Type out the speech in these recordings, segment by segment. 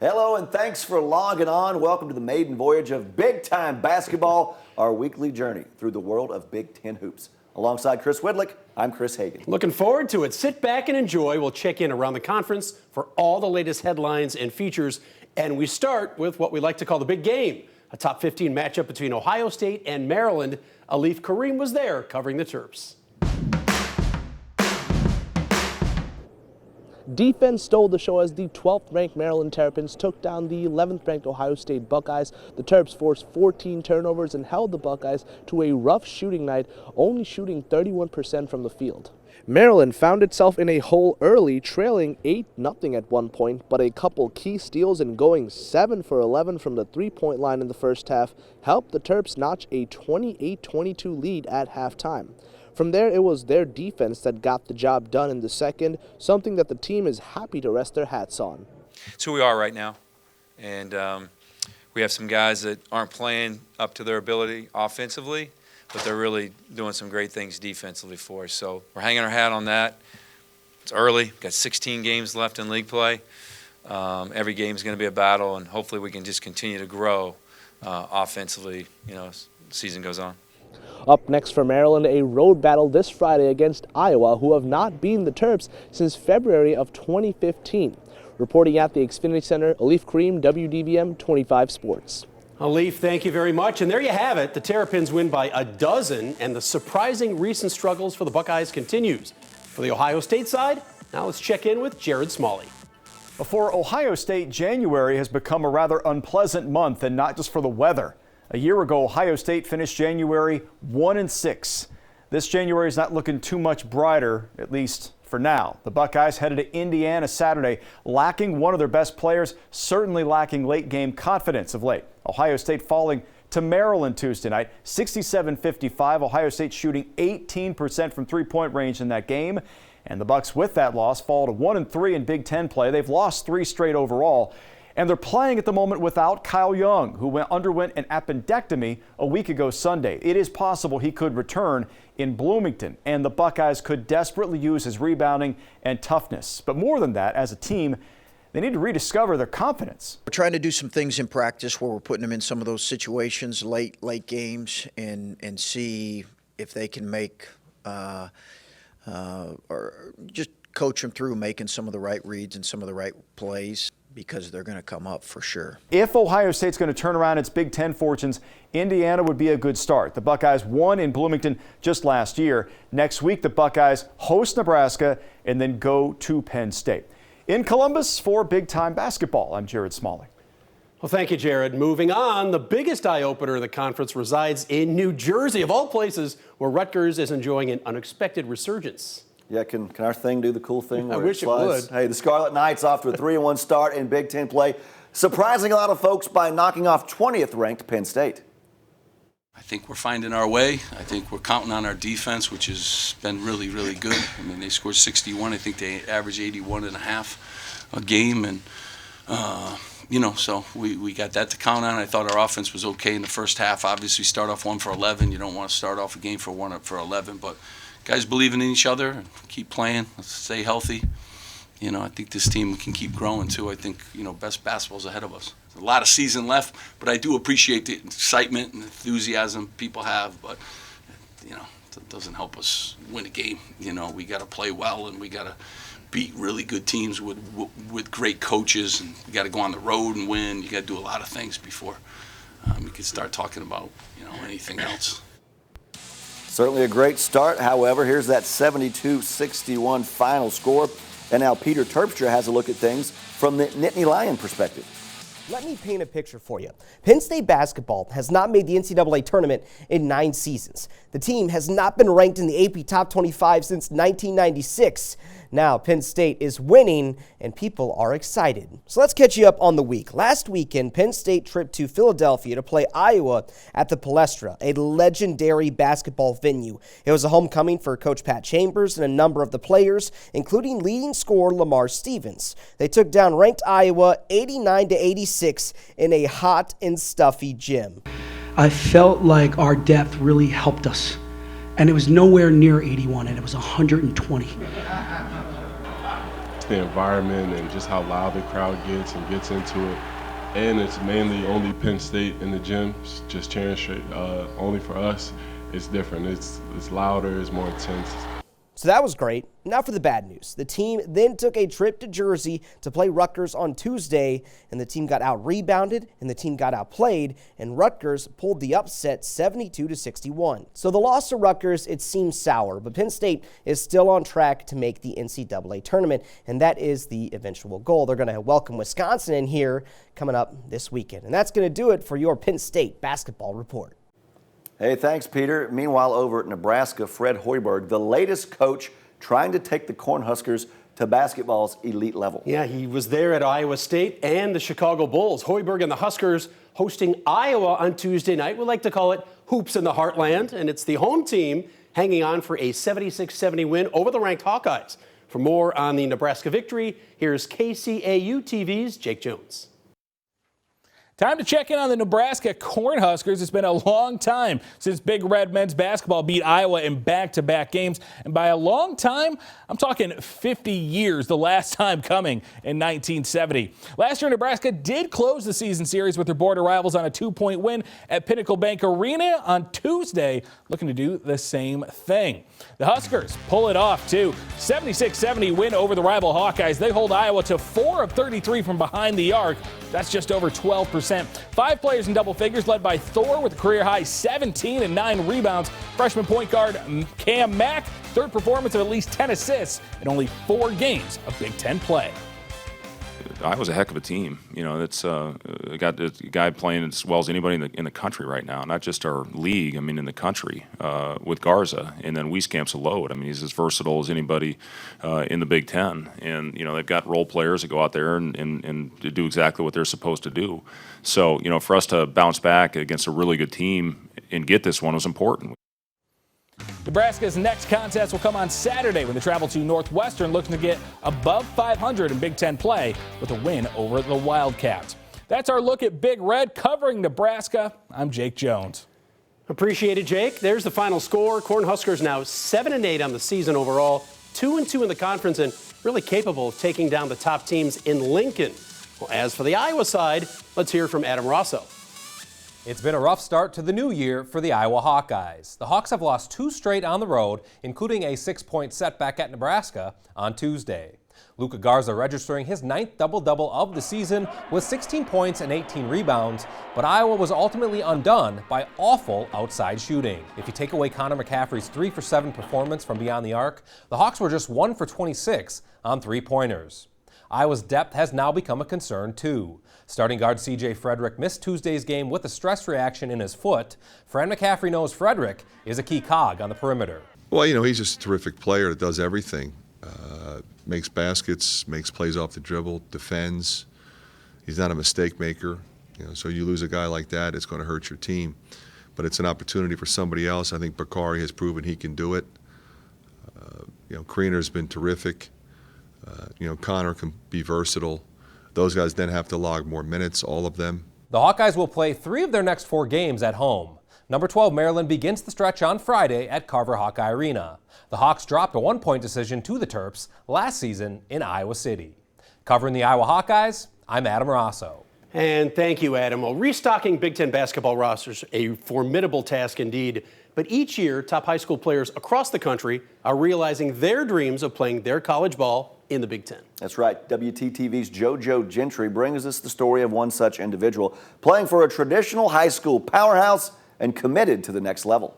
Hello and thanks for logging on. Welcome to the maiden voyage of Big Time Basketball, our weekly journey through the world of Big Ten hoops. Alongside Chris Widlick, I'm Chris Hagan. Looking forward to it. Sit back and enjoy. We'll check in around the conference for all the latest headlines and features. And we start with what we like to call the big game, a top 15 matchup between Ohio State and Maryland. Alif Kareem was there covering the Terps. Defense stole the show as the 12th-ranked Maryland Terrapins took down the 11th-ranked Ohio State Buckeyes. The Terps forced 14 turnovers and held the Buckeyes to a rough shooting night, only shooting 31% from the field. Maryland found itself in a hole early, trailing 8-0 at one point, but a couple key steals and going 7 for 11 from the three-point line in the first half helped the Terps notch a 28-22 lead at halftime. From there, it was their defense that got the job done in the second, something that the team is happy to rest their hats on. It's who we are right now, and we have some guys that aren't playing up to their ability offensively, but they're really doing some great things defensively for us. So we're hanging our hat on that. It's early. Got 16 games left in league play. Every game is going to be a battle, and hopefully we can just continue to grow offensively, as the season goes on. Up next for Maryland, a road battle this Friday against Iowa, who have not beaten the Terps since February of 2015. Reporting at the Xfinity Center, Alif Kareem, WDVM 25 Sports. Alif, thank you very much. And there you have it. The Terrapins win by 12, and the surprising recent struggles for the Buckeyes continues. For the Ohio State side, now let's check in with Jared Smalley. For Ohio State, January has become a rather unpleasant month, and not just for the weather. A year ago, Ohio State finished January 1-6. This January is not looking too much brighter, at least for now. The Buckeyes headed to Indiana Saturday, lacking one of their best players, certainly lacking late-game confidence of late. Ohio State falling to Maryland Tuesday night, 67-55. Ohio State shooting 18% from three-point range in that game. And the Bucks, with that loss, fall to 1-3 in Big Ten play. They've lost 3 straight overall. And they're playing at the moment without Kyle Young, who underwent an appendectomy a week ago Sunday. It is possible he could return in Bloomington, and the Buckeyes could desperately use his rebounding and toughness. But more than that, as a team, they need to rediscover their confidence. We're trying to do some things in practice where we're putting them in some of those situations, late games, and see if they can make or just coach them through making some of the right reads and some of the right plays, because they're going to come up for sure. If Ohio State's going to turn around its Big Ten fortunes, Indiana would be a good start. The Buckeyes won in Bloomington just last year. Next week, the Buckeyes host Nebraska and then go to Penn State. In Columbus for Big Time Basketball, I'm Jared Smalley. Well, thank you, Jared. Moving on, the biggest eye-opener of the conference resides in New Jersey, of all places, where Rutgers is enjoying an unexpected resurgence. Yeah, can our thing do the cool thing? I where wish it slides? would. Hey, the Scarlet Knights off to a 3-1 start in Big Ten play, surprising a lot of folks by knocking off 20th-ranked Penn State. I think we're finding our way. I think we're counting on our defense, which has been really, really good. I mean, they scored 61. I think they averaged 81.5 a game, and so we got that to count on. I thought our offense was okay in the first half. Obviously, start off 1 for 11. You don't want to start off a game for 1 for 11, but guys believing in each other and keep playing. Let's stay healthy. I think this team can keep growing too. I think, best basketball's ahead of us. There's a lot of season left, but I do appreciate the excitement and enthusiasm people have, but, it doesn't help us win a game. We got to play well, and we got to beat really good teams with great coaches, and you got to go on the road and win. You got to do a lot of things before you can start talking about, anything else. Certainly a great start. However, here's that 72-61 final score. And now Peter Terpstra has a look at things from the Nittany Lion perspective. Let me paint a picture for you. Penn State basketball has not made the NCAA tournament in 9 seasons. The team has not been ranked in the AP Top 25 since 1996. Now Penn State is winning and people are excited. So let's catch you up on the week. Last weekend, Penn State tripped to Philadelphia to play Iowa at the Palestra, a legendary basketball venue. It was a homecoming for Coach Pat Chambers and a number of the players, including leading scorer Lamar Stevens. They took down ranked Iowa 89-86 in a hot and stuffy gym. I felt like our depth really helped us, and it was nowhere near 81, and it was 120. the environment and just how loud the crowd gets and gets into it. And it's mainly only Penn State in the gym, just cheering straight, only for us. It's different. It's louder, it's more intense. So that was great. Now for the bad news. The team then took a trip to Jersey to play Rutgers on Tuesday, and the team got out-rebounded, and the team got outplayed, and Rutgers pulled the upset 72-61. So the loss to Rutgers, it seems sour, but Penn State is still on track to make the NCAA tournament, and that is the eventual goal. They're going to welcome Wisconsin in here coming up this weekend. And that's going to do it for your Penn State basketball report. Hey, thanks, Peter. Meanwhile, over at Nebraska, Fred Hoiberg, the latest coach trying to take the Cornhuskers to basketball's elite level. Yeah, he was there at Iowa State and the Chicago Bulls. Hoiberg and the Huskers hosting Iowa on Tuesday night. We like to call it Hoops in the Heartland, and it's the home team hanging on for a 76-70 win over the ranked Hawkeyes. For more on the Nebraska victory, here's KCAU TV's Jake Jones. Time to check in on the Nebraska Cornhuskers. It's been a long time since Big Red men's basketball beat Iowa in back-to-back games. And by a long time, I'm talking 50 years, the last time coming in 1970. Last year, Nebraska did close the season series with their border rivals on a 2-point win at Pinnacle Bank Arena on Tuesday, looking to do the same thing. The Huskers pull it off, too. 76-70 win over the rival Hawkeyes. They hold Iowa to 4 of 33 from behind the arc. That's just over 12%. 5 players in double figures, led by Thor with a career-high 17 and 9 rebounds. Freshman point guard Cam Mack, third performance of at least 10 assists in only 4 games of Big Ten play. Iowa's a heck of a team. You know, it's got a guy playing as well as anybody in the country right now, not just our league, I mean in the country, with Garza. And then Wieskamp's a load. I mean, he's as versatile as anybody in the Big Ten. And, you know, they've got role players that go out there and do exactly what they're supposed to do. So, you know, for us to bounce back against a really good team and get this one was important. Nebraska's next contest will come on Saturday when they travel to Northwestern, looking to get above 500 in Big Ten play with a win over the Wildcats. That's our look at Big Red covering Nebraska. I'm Jake Jones. Appreciate it, Jake. There's the final score. Cornhuskers now 7-8 on the season overall, 2-2 in the conference, and really capable of taking down the top teams in Lincoln. Well, as for the Iowa side, let's hear from Adam Rosso. It's been a rough start to the new year for the Iowa Hawkeyes. The Hawks have lost 2 straight on the road, including a 6-point setback at Nebraska on Tuesday. Luka Garza registering his 9th double-double of the season with 16 points and 18 rebounds, but Iowa was ultimately undone by awful outside shooting. If you take away Connor McCaffrey's 3-for-7 performance from beyond the arc, the Hawks were just 1-for-26 on 3-pointers. Iowa's depth has now become a concern, too. Starting guard C.J. Frederick missed Tuesday's game with a stress reaction in his foot. Fran McCaffrey knows Frederick is a key cog on the perimeter. Well, you know, he's just a terrific player that does everything. Makes baskets, makes plays off the dribble, defends. He's not a mistake maker. You know, so you lose a guy like that, it's going to hurt your team. But it's an opportunity for somebody else. I think Bakari has proven he can do it. You know, Kriener's been terrific. You know, Connor can be versatile. Those guys then have to log more minutes, all of them. The Hawkeyes will play 3 of their next 4 games at home. Number 12 Maryland begins the stretch on Friday at Carver Hawkeye Arena. The Hawks dropped a 1-point decision to the Terps last season in Iowa City. Covering the Iowa Hawkeyes, I'm Adam Rosso. And thank you, Adam. Well, restocking Big Ten basketball rosters, a formidable task indeed. But each year, top high school players across the country are realizing their dreams of playing their college ball in the Big Ten. That's right. WTTV's JoJo Gentry brings us the story of one such individual playing for a traditional high school powerhouse and committed to the next level.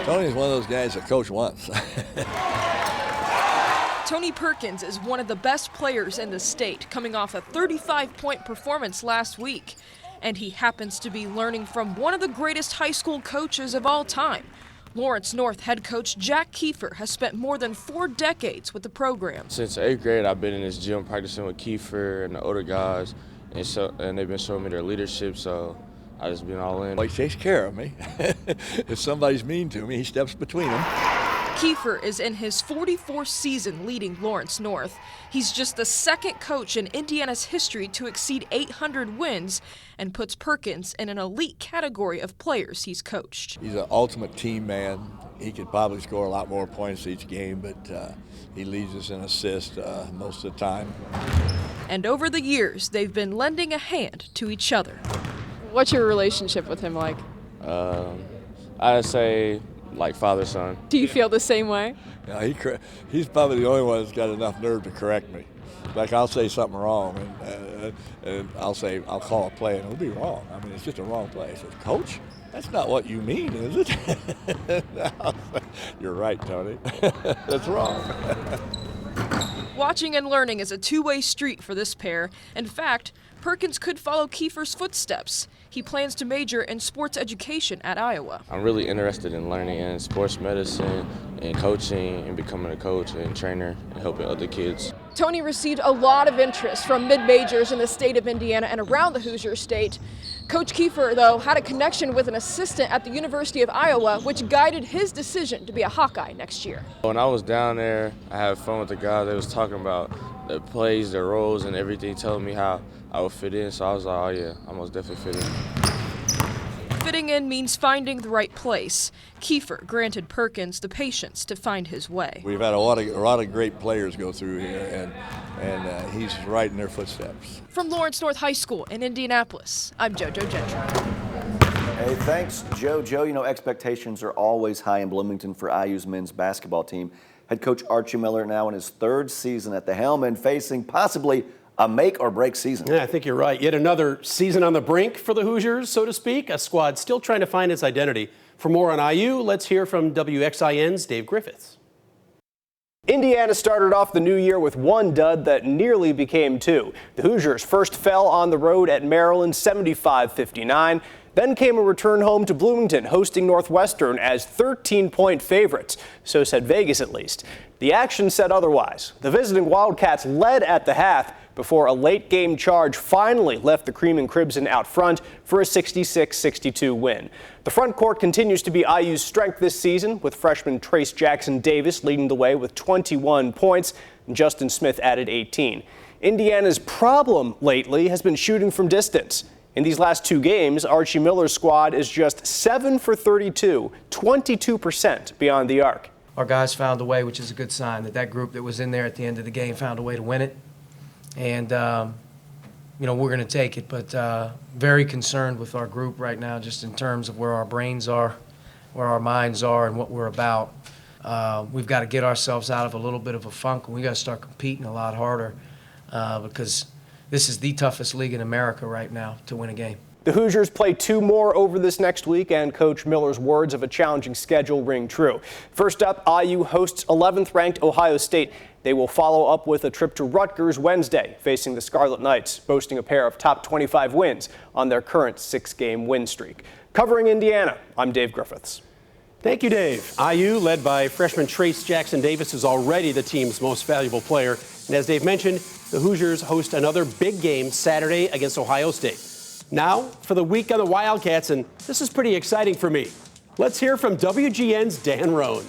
Tony's one of those guys that coach wants. Tony Perkins is one of the best players in the state, coming off a 35-point performance last week. And he happens to be learning from one of the greatest high school coaches of all time. Lawrence North head coach Jack Kiefer has spent more than 4 decades with the program. Since 8th grade, I've been in this gym practicing with Kiefer and the older guys, and they've been showing me their leadership, so I just been all in. Well, he takes care of me. If somebody's mean to me, he steps between them. Kiefer is in his 44th season leading Lawrence North. He's just the second coach in Indiana's history to exceed 800 wins and puts Perkins in an elite category of players he's coached. He's an ultimate team man. He could probably score a lot more points each game, but he leads us in assists most of the time. And over the years, they've been lending a hand to each other. What's your relationship with him like? I'd say like father-son. Do you feel the same way? Yeah, he's probably the only one that's got enough nerve to correct me. Like I'll say something wrong, and I'll call a play, and it'll be wrong. I mean, it's just a wrong play. He says, "Coach, that's not what you mean, is it?" You're right, Tony. That's wrong. Watching and learning is a two-way street for this pair. In fact, Perkins could follow Kiefer's footsteps. He plans to major in sports education at Iowa. I'm really interested in learning in sports medicine and coaching and becoming a coach and trainer and helping other kids. Tony received a lot of interest from mid-majors in the state of Indiana and around the Hoosier State. Coach Kiefer, though, had a connection with an assistant at the University of Iowa, which guided his decision to be a Hawkeye next year. When I was down there, I had fun with the guys. They was talking about the plays, the roles, and everything, telling me how I would fit in. So I was like, oh yeah, I most definitely fit in. Fitting in means finding the right place. Kiefer granted Perkins the patience to find his way. We've had a lot of great players go through here, and he's right in their footsteps. From Lawrence North High School in Indianapolis, I'm JoJo Gentry. Hey, thanks, JoJo. You know, expectations are always high in Bloomington for IU's men's basketball team. Head coach Archie Miller now in his third season at the helm and facing possibly a make-or-break season. Yeah, I think you're right. Yet another season on the brink for the Hoosiers, so to speak. A squad still trying to find its identity. For more on IU, let's hear from WXIN's Dave Griffiths. Indiana started off the new year with one dud that nearly became two. The Hoosiers first fell on the road at Maryland 75-59. Then came a return home to Bloomington, hosting Northwestern as 13-point favorites. So said Vegas, at least. The action said otherwise. The visiting Wildcats led at the half before a late-game charge finally left the Cream and Crimson out front for a 66-62 win. The front court continues to be IU's strength this season, with freshman Trace Jackson Davis leading the way with 21 points, and Justin Smith added 18. Indiana's problem lately has been shooting from distance. In these last two games, Archie Miller's squad is just 7 for 32, 22% beyond the arc. Our guys found a way, which is a good sign, that group that was in there at the end of the game found a way to win it. And, you know, we're going to take it, but very concerned with our group right now, just in terms of where our brains are, where our minds are, and what we're about. We've got to get ourselves out of a little bit of a funk, and we've got to start competing a lot harder because this is the toughest league in America right now to win a game. The Hoosiers play two more over this next week, and Coach Miller's words of a challenging schedule ring true. First up, IU hosts 11th-ranked Ohio State. They will follow up with a trip to Rutgers Wednesday, facing the Scarlet Knights, boasting a pair of top 25 wins on their current 6-game win streak. Covering Indiana, I'm Dave Griffiths. Thank you, Dave. IU, led by freshman Trace Jackson Davis, is already the team's most valuable player. And as Dave mentioned, the Hoosiers host another big game Saturday against Ohio State. Now, for the week on the Wildcats, and this is pretty exciting for me. Let's hear from WGN's Dan Roan.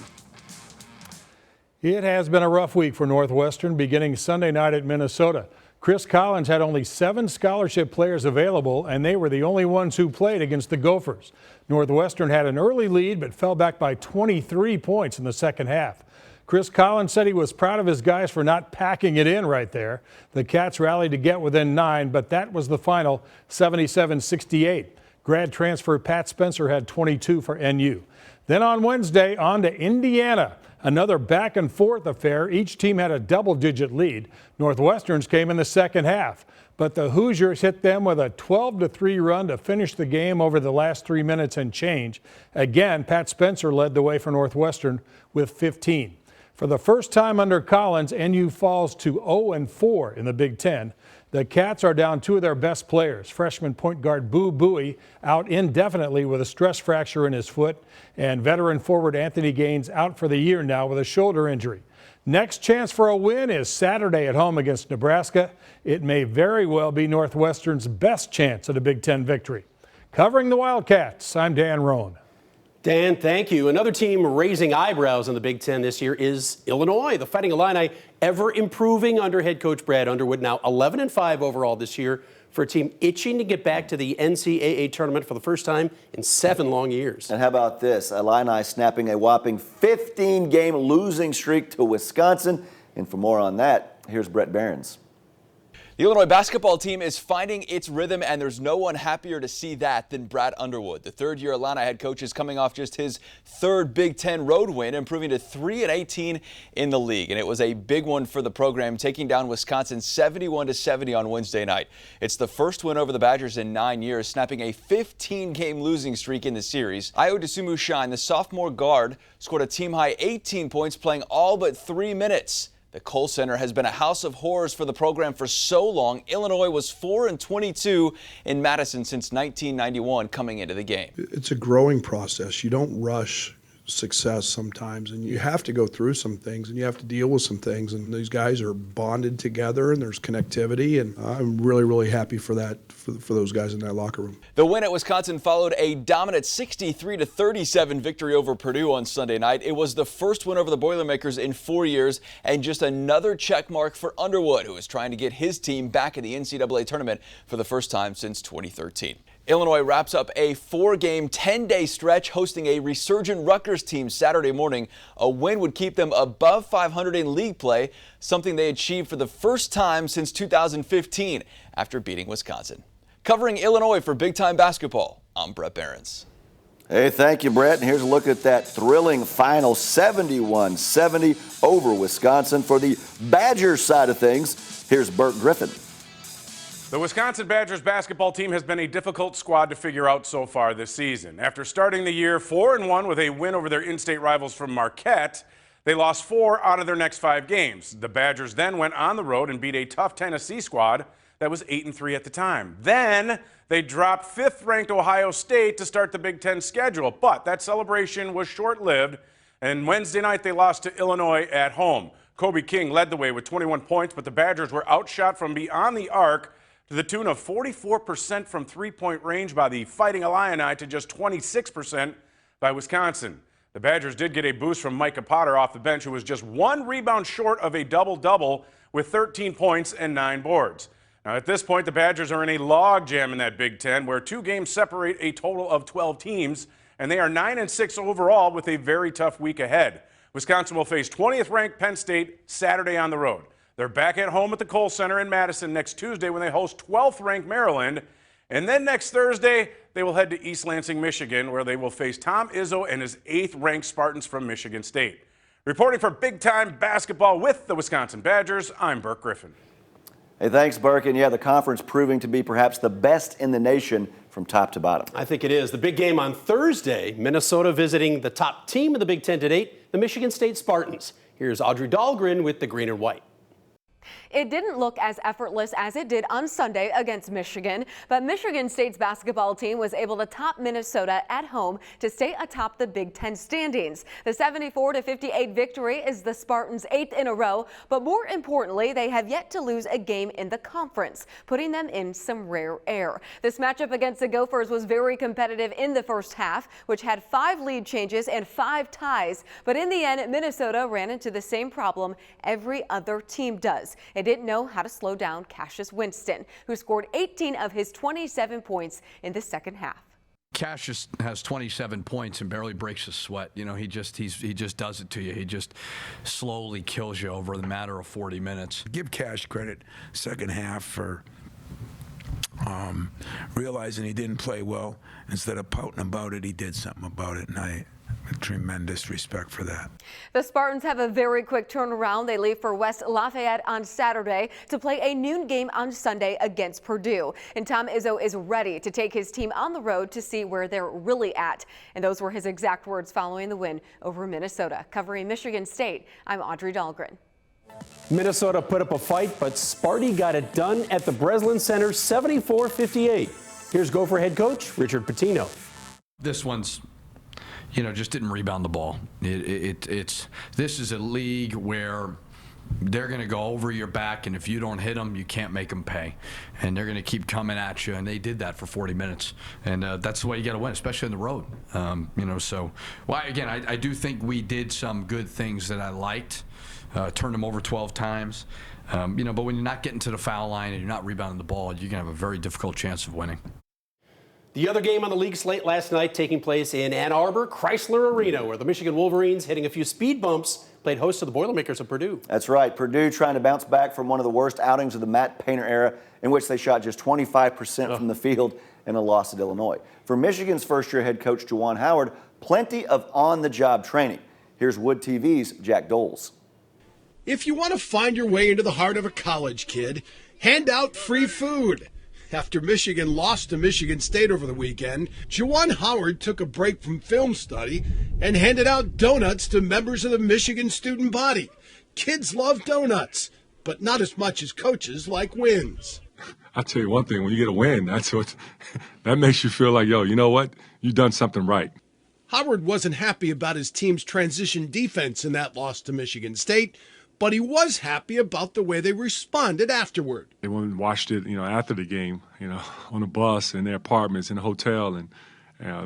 It has been a rough week for Northwestern, beginning Sunday night at Minnesota. Chris Collins had only 7 scholarship players available, and they were the only ones who played against the Gophers. Northwestern had an early lead, but fell back by 23 points in the second half. Chris Collins said he was proud of his guys for not packing it in right there. The Cats rallied to get within 9, but that was the final, 77-68. Grad transfer Pat Spencer had 22 for NU. Then on Wednesday, on to Indiana. Another back-and-forth affair. Each team had a double-digit lead. Northwestern's came in the second half, but the Hoosiers hit them with a 12-3 run to finish the game over the last 3 minutes and change. Again, Pat Spencer led the way for Northwestern with 15. For the first time under Collins, NU falls to 0-4 in the Big Ten. The Cats are down 2 of their best players. Freshman point guard Boo Buie out indefinitely with a stress fracture in his foot, and veteran forward Anthony Gaines out for the year now with a shoulder injury. Next chance for a win is Saturday at home against Nebraska. It may very well be Northwestern's best chance at a Big Ten victory. Covering the Wildcats, I'm Dan Roan. Dan, thank you. Another team raising eyebrows in the Big Ten this year is Illinois. The Fighting Illini ever improving under head coach Brad Underwood, now 11-5 overall this year for a team itching to get back to the NCAA tournament for the first time in 7 long years. And how about this? Illini snapping a whopping 15-game losing streak to Wisconsin. And for more on that, here's Brett Behrens. The Illinois basketball team is finding its rhythm, and there's no one happier to see that than Brad Underwood. The third-year Illini head coach is coming off just his third Big Ten road win, improving to 3-18 in the league. And it was a big one for the program, taking down Wisconsin 71-70 on Wednesday night. It's the first win over the Badgers in 9 years, snapping a 15-game losing streak in the series. Ayo Dosunmu-Shine, the sophomore guard, scored a team-high 18 points, playing all but 3 minutes. The Kohl Center has been a house of horrors for the program for so long. Illinois was 4-22 in Madison since 1991 coming into the game. It's a growing process. You don't rush success sometimes, and you have to go through some things, and you have to deal with some things, and these guys are bonded together, and there's connectivity, and I'm really, really happy for that, for those guys in that locker room. The win at Wisconsin followed a dominant 63-37 victory over Purdue on Sunday night. It was the first win over the Boilermakers in 4 years, and just another check mark for Underwood, who is trying to get his team back in the NCAA tournament for the first time since 2013. Illinois wraps up a 4-game, 10-day stretch hosting a resurgent Rutgers team Saturday morning. A win would keep them above 500 in league play, something they achieved for the first time since 2015 after beating Wisconsin. Covering Illinois for Big Time Basketball, I'm Brett Behrens. Hey, thank you, Brett. And here's a look at that thrilling final 71-70 over Wisconsin. For the Badgers side of things, here's Burke Griffin. The Wisconsin Badgers basketball team has been a difficult squad to figure out so far this season. After starting the year 4-1 with a win over their in-state rivals from Marquette, they lost 4 out of their next 5 games. The Badgers then went on the road and beat a tough Tennessee squad that was 8-3 at the time. Then they dropped 5th-ranked Ohio State to start the Big Ten schedule, but that celebration was short-lived, and Wednesday night they lost to Illinois at home. Kobe King led the way with 21 points, but the Badgers were outshot from beyond the arc to the tune of 44% from three-point range by the Fighting Illini to just 26% by Wisconsin. The Badgers did get a boost from Micah Potter off the bench, who was just 1 rebound short of a double-double with 13 points and 9 boards. Now, at this point, the Badgers are in a log jam in that Big Ten, where 2 games separate a total of 12 teams, and they are 9-6 overall with a very tough week ahead. Wisconsin will face 20th-ranked Penn State Saturday on the road. They're back at home at the Kohl Center in Madison next Tuesday when they host 12th-ranked Maryland. And then next Thursday, they will head to East Lansing, Michigan, where they will face Tom Izzo and his 8th-ranked Spartans from Michigan State. Reporting for Big Time Basketball with the Wisconsin Badgers, I'm Burke Griffin. Hey, thanks, Burke. And yeah, the conference proving to be perhaps the best in the nation from top to bottom. I think it is. The big game on Thursday, Minnesota visiting the top team of the Big Ten to date, the Michigan State Spartans. Here's Audrey Dahlgren with the green and white. It didn't look as effortless as it did on Sunday against Michigan, but Michigan State's basketball team was able to top Minnesota at home to stay atop the Big Ten standings. The 74-58 victory is the Spartans' 8th in a row, but more importantly, they have yet to lose a game in the conference, putting them in some rare air. This matchup against the Gophers was very competitive in the first half, which had 5 lead changes and 5 ties, but in the end, Minnesota ran into the same problem every other team does. It didn't know how to slow down Cassius Winston, who scored 18 of his 27 points in the second half. Cassius has 27 points and barely breaks a sweat. You know, he just does it to you. He just slowly kills you over the matter of 40 minutes. Give Cash credit second half for realizing he didn't play well. Instead of pouting about it, he did something about it, and I have tremendous respect for that. The Spartans have a very quick turnaround. They leave for West Lafayette on Saturday to play a noon game on Sunday against Purdue. And Tom Izzo is ready to take his team on the road to see where they're really at. And those were his exact words following the win over Minnesota. Covering Michigan State, I'm Audrey Dahlgren. Minnesota put up a fight, but Sparty got it done at the Breslin Center 74-58. Here's Gopher head coach Richard Pitino. This one's, just didn't rebound the ball. This is a league where they're going to go over your back, and if you don't hit them, you can't make them pay. And they're going to keep coming at you, and they did that for 40 minutes. And that's the way you got to win, especially on the road. So, well, again, I do think we did some good things that I liked. Turned them over 12 times. But when you're not getting to the foul line and you're not rebounding the ball, you're going to have a very difficult chance of winning. The other game on the league slate last night taking place in Ann Arbor, Chrysler Arena, where the Michigan Wolverines, hitting a few speed bumps, played host to the Boilermakers of Purdue. That's right. Purdue trying to bounce back from one of the worst outings of the Matt Painter era, in which they shot just 25% from the field in a loss at Illinois. For Michigan's first-year head coach, Juwan Howard, plenty of on-the-job training. Here's Wood TV's Jack Doles. If you want to find your way into the heart of a college kid, hand out free food. After Michigan lost to Michigan State over the weekend, Juwan Howard took a break from film study and handed out donuts to members of the Michigan student body. Kids love donuts, but not as much as coaches like wins. I'll tell you one thing, when you get a win, that makes you feel like, you know what? You've done something right. Howard wasn't happy about his team's transition defense in that loss to Michigan State, but he was happy about the way they responded afterward. They went and watched it, after the game, on the bus, in their apartments, in the hotel, and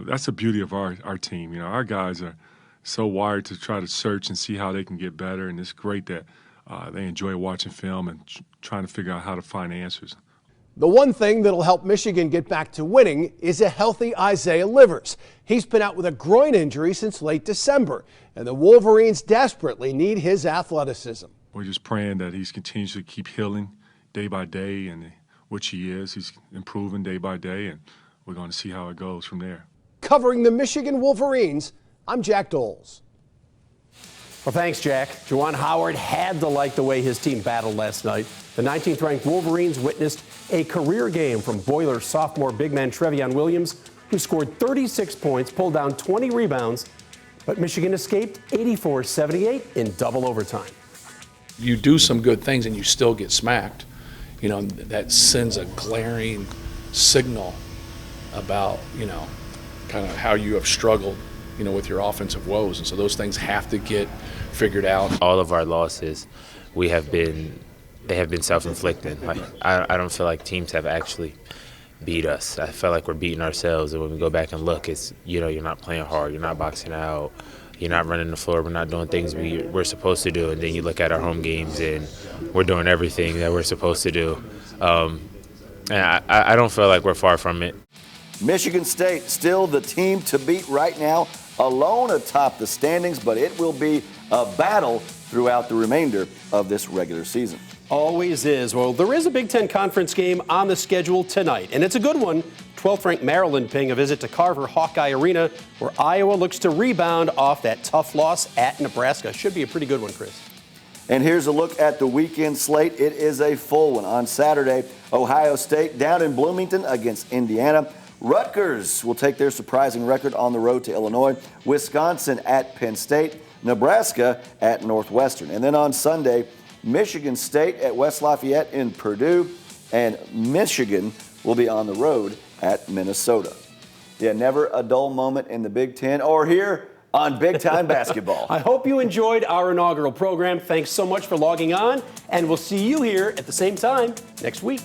that's the beauty of our team. Our guys are so wired to try to search and see how they can get better, and it's great that they enjoy watching film and trying to figure out how to find answers. The one thing that'll help Michigan get back to winning is a healthy Isaiah Livers. He's been out with a groin injury since late December, and the Wolverines desperately need his athleticism. We're just praying that he continues to keep healing day by day, and which he is. He's improving day by day, and we're going to see how it goes from there. Covering the Michigan Wolverines, I'm Jack Doles. Well, thanks, Jack. Juwan Howard had to like the way his team battled last night. The 19th-ranked Wolverines witnessed a career game from Boilers sophomore big man Trevion Williams, who scored 36 points, pulled down 20 rebounds, but Michigan escaped 84-78 in double overtime. You do some good things and you still get smacked. That sends a glaring signal about, kind of how you have struggled, with your offensive woes. And so those things have to get figured out. All of our losses, they have been self-inflicted. I don't feel like teams have actually beat us. I feel like we're beating ourselves, and when we go back and look, it's, you're not playing hard, you're not boxing out, you're not running the floor, we're not doing things we're supposed to do, and then you look at our home games and we're doing everything that we're supposed to do. And I don't feel like we're far from it. Michigan State still the team to beat right now, alone atop the standings, but it will be a battle throughout the remainder of this regular season. Always is. Well, there is a Big Ten Conference game on the schedule tonight, and it's a good one. 12th-ranked Maryland paying a visit to Carver Hawkeye Arena, where Iowa looks to rebound off that tough loss at Nebraska. Should be a pretty good one, Chris. And here's a look at the weekend slate. It is a full one. On Saturday, Ohio State down in Bloomington against Indiana. Rutgers will take their surprising record on the road to Illinois. Wisconsin at Penn State. Nebraska at Northwestern. And then on Sunday, Michigan State at West Lafayette in Purdue, and Michigan will be on the road at Minnesota. Yeah, never a dull moment in the Big Ten or here on Big Time Basketball. I hope you enjoyed our inaugural program. Thanks so much for logging on, and we'll see you here at the same time next week.